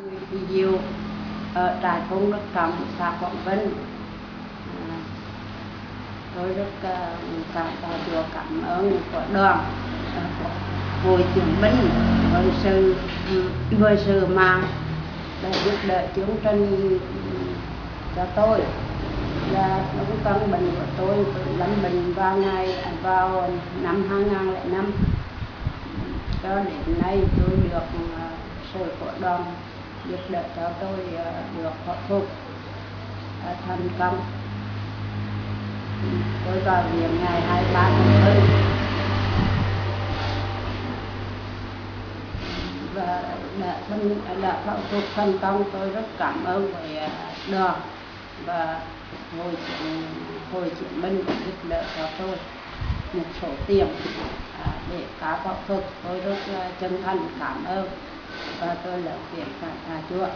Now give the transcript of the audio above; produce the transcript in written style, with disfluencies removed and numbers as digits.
Nguyễn Thị Diệu ở trại Phong Đức Trọng, xã Quảng Vinh. Tôi rất cảm tạ cảm ơn của đoàn Hội Chiến binh với sự mà đã giúp đỡ chương trình cho tôi. Là đúng căn bệnh của tôi lâm bệnh vào năm 2005. Cho đến nay tôi được sự của đoàn giúp đỡ cho tôi được khắc phục thành công. Tôi vào viện ngày 23 tháng 4 và đã phẫu thuật thành công. Tôi rất cảm ơn với đoàn và Hội Chiến binh giúp đỡ cho tôi một số tiền để cả phẫu thuật. Tôi rất chân thành cảm ơn và tôi là việc cảm tạ Chúa.